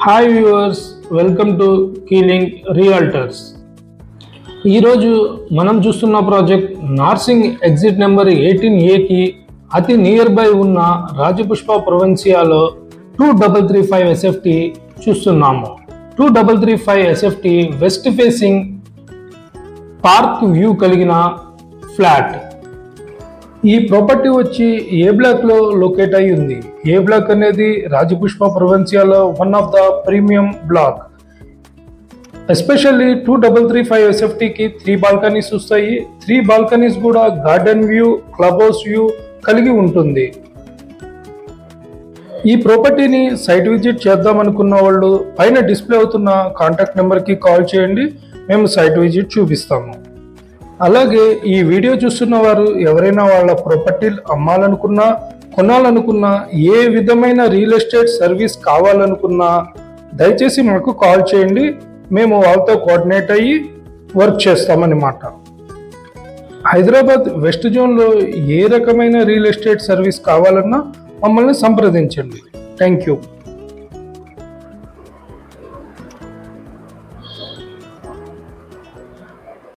Hi viewers, welcome to Keeling Realtors. ఈరోజు మనం చూస్తున్న project Narsingi exit number 18A అతి నియర్ బై ఉన్న రాజపుష్ప ప్రొవిన్సియాలో 2335 SFT చూస్తున్నాము. 2335 SFT west facing park view కలిగిన ఫ్లాట్. ఈ ప్రాపర్టీ వచ్చి ఏ బ్లాక్ లో లొకేట్ అయి ఉంది. ఏ బ్లాక్ అనేది రాజపుష్ప ప్రొవిన్సియాలో one of the premium block. Especially 2335 SFT కి 3 బాల్కనీస్ వస్తాయి. 3 బాల్కనీస్ కూడా garden view, club house view కలిగి ఉంటుంది. ఈ ప్రాపర్టీని సైట్ విజిట్ చేద్దాం అనుకున్న వాళ్ళు పైన డిస్ప్లే అవుతున్న కాంటాక్ట్ నెంబర్కి కాల్ చేయండి, మేము సైట్ విజిట్ చూపిస్తాము. అలాగే ఈ వీడియో చూస్తున్న వారు ఎవరైనా వాళ్ళ ప్రాపర్టీలు అమ్మాలనుకున్నా, కొనాలనుకున్నా, ఏ విధమైన రియల్ ఎస్టేట్ సర్వీస్ కావాలనుకున్నా దయచేసి మాకు కాల్ చేయండి, మేము వాళ్ళతో కోఆర్డినేట్ అయ్యి వర్క్ చేస్తామన్నమాట. హైదరాబాద్ వెస్ట్ జోన్లో ఏ రకమైన రియల్ ఎస్టేట్ సర్వీస్ కావాలన్నా మమ్మల్ని సంప్రదించండి. Thank you.